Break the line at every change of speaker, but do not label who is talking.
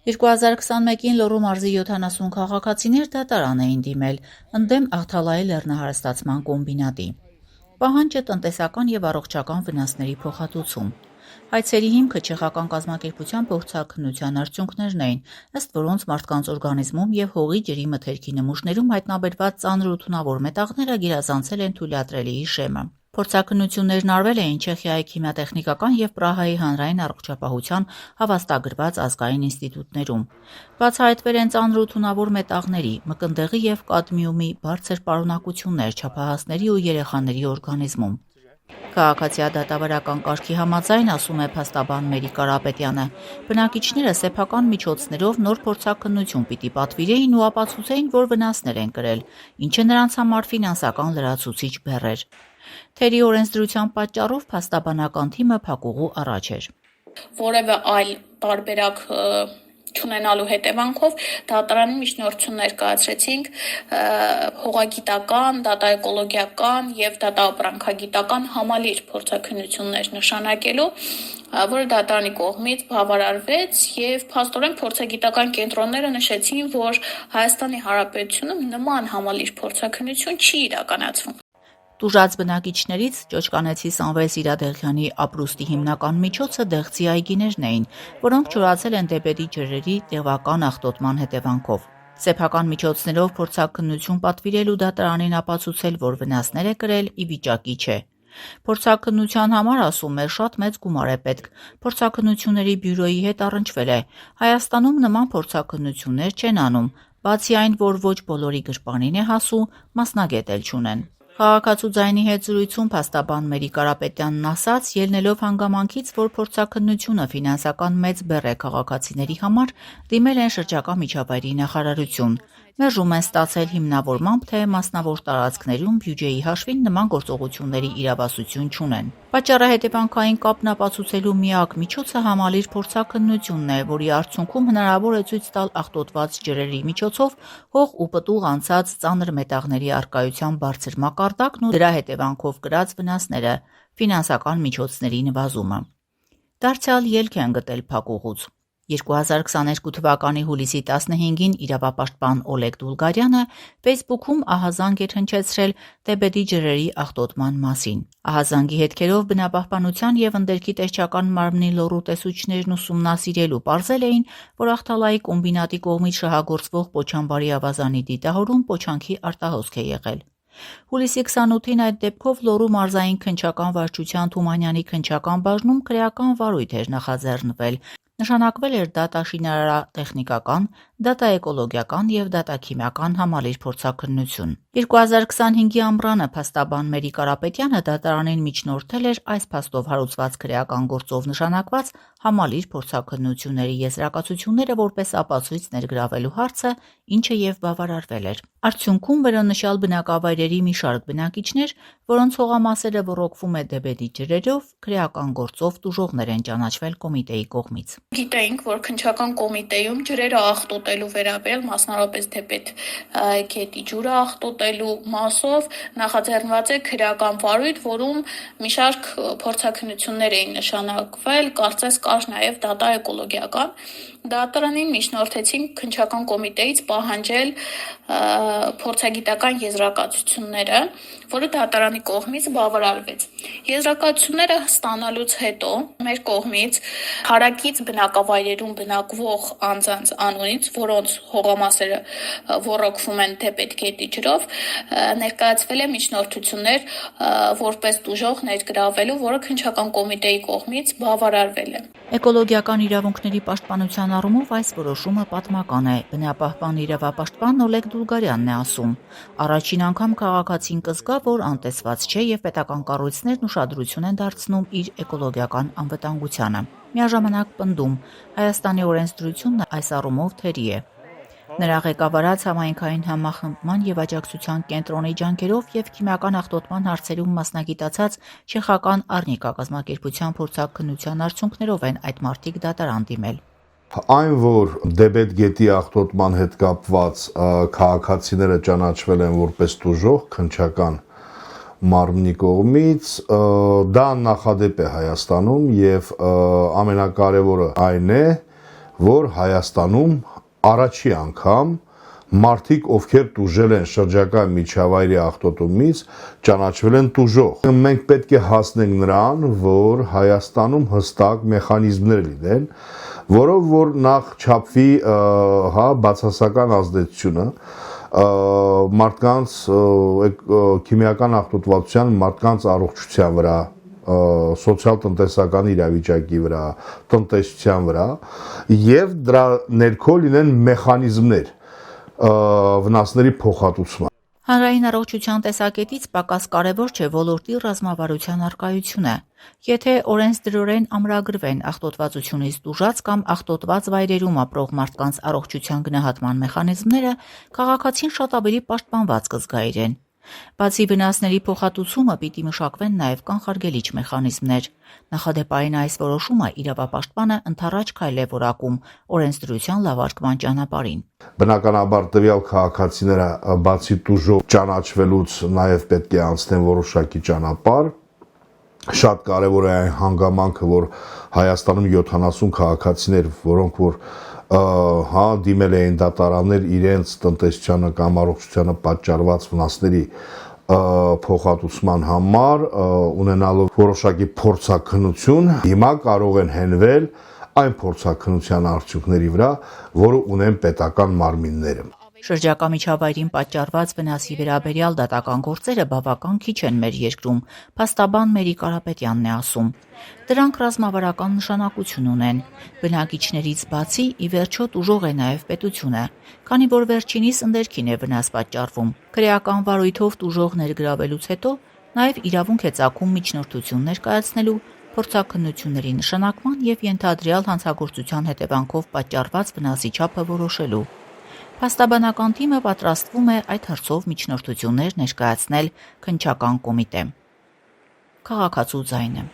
2021-ին Լոռու մարզի 70 քաղաքացիներ դատարան էին դիմել ընդդեմ Աղթալայի լեռնահարստացման կոմբինատի։ Պահանջը տնտեսական եւ առողջական վնասների փոխհատուցում։ Հայցերի հիմքը չեխական կազմակերպության փորձաքննության արդյունքներն էին, ըստ որոնց մարդկանց օրգանիզմում եւ հողի ջրի մթերքի նմուշներում հայտնաբերված ծանր ու թունավոր մետաղները գերազանցել են թույլատրելիի շեմը։ Փորձաքննություններն արվել էին Չեխիայի քիմիատեխնիկական եւ Պրահայի հանրային առողջապահության հավաստագրված ազգային ինստիտուտներում։ Բացահայտվել են ծանր ու թունավոր մետաղների, մկնդեղի եւ կադմիումի բարձր պարունակություններ չափահասների ու երեխաների օրգանիզմում։ Քաղաքացիադատավարական կարգի համաձայն, ասում է փաստաբան Մերի Կարապետյանը, բնակիչները սեփական միջոցներով նոր փորձաքննություն պիտի պատվիրեին ու ապացուցեին, որ վնասներ են կրել, ինչը նրանց համար ֆինանսական լրացուցիչ բեռ էր։ Թերի օրենսդրության պատճառով փաստաբանական թիմը փակուղու առաջ էր։
Որևէ այլ տարբերակ չունենալու հետևանքով դատարանի միջնորդություն ներկայացրեցինք հողագիտական, դատաէկոլոգիական եւ դատաապրանքագիտական համալիր փորձաքննություններ նշանակելու, որը դատարանի կողմից բավարարվեց եւ փաստորեն փորձագիտական կենտրոնները նշեցին, որ Հայաստանի Հանրապետությունում նման համալիր փորձաքննություն չի իրականացվում։
Տուժած բնակիչներից Ճոճկանեցի Սամվել Սիրադեղյանի ապրուստի հիմնական միջոցը դեղցի այգիներն էին, որոնք չորացել են դեպետի ջրերի տևական աղտոտման հետևանքով։ Սեփական միջոցներով փորձաքննություն պատվիրել ու դատարանին ապացուցել, որ վնասներ է կրել, ի վիճակի չէ։ Փորձաքննության համար, ասում է, շատ մեծ գումար է պետք։ Փորձաքննությունների բյուրոյի հետ առնչվել է։ Հայաստանում նման փորձաքննություններ չեն անում, բացի այն, որ ոչ բոլորի գրպանին է հասու, մասնագետ էլ չունեն։ Քաղաքացու ձայնի հետ զրույցում փաստաբան Մերի Կարապետյանն ասաց, ելնելով հանգամանքից, որ փորձաքննությունը ֆինանսական մեծ բեռ է քաղաքացիների համար, դիմել են շրջակա միջավայրի նախարարություն։ Մերժում են ստացել հիմնավորմամբ, թե մասնավոր տարածքներում բյուջեի հաշվին նման գործողությունների իրավասություն չունեն։ Պատճառը հետևանքային կապն ապացուցելու միակ միջոցը համալիր փորձաքննությունն է, որի արդյունքում հնարավոր է ցույց տալ աղտոտված ջրերի միջոցով հող ու պտուղ անցած ծանր մետաղների առկայության բարձր մակարդակն ու դրա հետևանքով կրած վնասները, ֆինանսական միջոցների նվազումը։ Դարձյալ ելք են գտել փակուղուց։ 2022 թվականի հուլիսի 15-ին իրավապաշտպան Օլեգ Դուլգարյանը Facebook-ում ահազանգ էր հնչեցրել դեպետի ջրերի աղտոտման մասին։ Ահազանգի հետքերով բնապահպանության եւ ընդերքի տեսչական մարմնի լոռու տեսուչներն ուսումնասիրելու պարզել էին, որ Աղթալայի կոմբինատի կողմից շահագործվող Պոչամբարի ավազանի դիտահորում պոչանքի արտահոսք է եղել։ Հուլիսի 28-ին այդ դեպքով Լոռու մարզային քննչական վարչության Թումանյանի քննչական բաժնում քրեական վարույթ էր նախաձեռնվել։ Նշանակվել էր դատաշինարարատեխնիկական, դատաէկոլոգիական եւ դատաքիմիական համալիր փորձաքննություն։ 2025-ի ամռանը փաստաբան Մերի Կարապետյանը դատարանին միջնորդել էր այս փաստով հարուցված քրեական գործով նշանակված համալիր փորձաքննությունների եզրակացությունները որպես ապացույց ներգրավելու հարցը, ինչը եւ բավարարվել էր։ Արդյունքում վերոնշյալ բնակավայրերի մի շարք բնակիչներ, որոնց հողամասերը ոռոգվում է դեպետի ջրերով, քրեական գործով տուժողներ են ճանաչվել կոմիտեի կողմից։
Գիտեինք, որ քննչական կոմիտեում ջրերը աղտոտելու վերաբերյալ, մասնավորապես դեպետ գետի ջուրը աղտոտելու մասով նախաձեռնված է քրեական վարույթ, որում մի շարք փորձաքննություններ էին նշանակվել, կարծես կար նաև դատաէկոլոգիական։ Դատարանին միջնորդեցին քննչական կոմիտեից պահանջել փորձագիտական եզրակացությունները, որը դատարանի կողմից բավարարվեց։ Եզրակացությունները ստանալուց հետո մեր կողմից հարակից բնակավայրերում բնակվող անձանց անունից, որոնց հողամասերը ոռոգվում են դեպետ գետի ջրով, ներկայացվել է միջնորդություններ որպես տուժող ներգրավելու, որը քննչական կոմիտեի կողմից բավարարվել է։
Էկոլոգիական իրավունքների պաշտպանության առումով այս որոշումը պատմական է, բնապահպան իրավապաշտպան Օլեգ Դուլգարյանն է ասում։ Առաջին անգամ քաղաքացին կզգա, որ անտեսված չէ եւ պետական կառույցներն ուշադրություն են դարձնում իր էկոլոգիական անվտանգությանը։ Միաժամանակ պնդում, Հայաստանի օրենսդրությունն այս առումով թերի է։ Նրա ղեկավարած համայնքային համախմբման եւ աջակցության կենտրոնի ջանքերով եւ քիմիական աղտոտման հարցերում մասնագիտացած չեխական Արնիկա կազմակերպության փորձաքննության արդյունքներով են այդ մարդիկ դատարան դիմել։
Այն, որ դեպետ գետի աղտոտման հետ կապված քաղաքացիները ճանաչվել են որպես տուժող քննչական մարմնի կողմից, դա նախադեպ է Հայաստանում եւ ամենակարևորը այն է, որ Հայաստանում առաջի անգամ մարդիկ, ովքեր տուժել են շրջակա միջավայրի աղտոտումից, ճանաչվել են տուժող։ Մենք պետք է հասնենք նրան, որ Հայաստանում հստակ մեխանիզմներ լինեն, որով որ նախ չափվի բացասական ազդեցությունը մարդկանց քիմիական աղտոտվածության, մարդկանց առողջության վրա, սոցիալ-տնտեսական իրավիճակի վրա, տնտեսության վրա եւ դրա ներքո լինեն մեխանիզմներ վնասների փոխհատուցման։
Հանրային առողջության տեսակետից պակաս կարևոր չէ ոլորտի ռազմավարության առկայությունը։ Եթե օրենսդրորեն ամրագրվեն աղտոտվածությունից տուժած կամ աղտոտված վայրերում ապրող մարդկանց առողջության գնահատման մեխանիզմները, քաղաքացին շատ ավելի պաշտպանված կզգա իրեն։ Բացի վնասների փոխհատուցումը պիտի մշակվեն նաև կանխարգելիչ մեխանիզմներ։ Նախադեպային այս որոշումը իրավապաշտպանը ընդառաջ քայլ է որակում օրենսդրության լավարկման ճանապարհին։
Բնականաբար տվյալ քաղաքացիները բացի տուժով ճանաչվելուց նաև պետք է անցնեն որոշակի ճանապարհ։ Շատ կարևոր է այն հանգամանքը, որ Հայաստանում 70 քաղաքացիներ, որոնք որ դիմել էին դատարաններ իրենց տնտեսությանը կամ առողջությանը պատճառված վնասների փոխհատուցման համար, ունենալով որոշակի փորձաքննություն, հիմա կարող են հենվել այն փորձաքննության արդյունքների վրա, որը ունեն պետական մարմինները։
Շրջակա միջավայրին պատճառված վնասի վերաբերյալ դատական գործերը բավական քիչ են մեր երկրում, փաստաբան Մերի Կարապետյանն է ասում։ Դրանք ռազմավարական նշանակություն ունեն։ Բնակիչներից բացի ի վերջո տուժող է նաև պետությունը, քանի որ վերջինիս ընդերքին է վնաս պատճառվում։ Քրեական վարույթով տուժող ներգրավելուց հետո նաև իրավունք է ծագում միջնորդություն ներկայացնելու, փորձաքննությունների նշանակման եւ ենթադրյալ հանցագործության հետևանքով պատճառված վնասի չափը որոշելու։ Փաստաբանական թիմը պատրաստվում է այդ հարցով միջնորդություններ ներկայացնել քննչական կոմիտե։ Քաղաքացու ձայնը։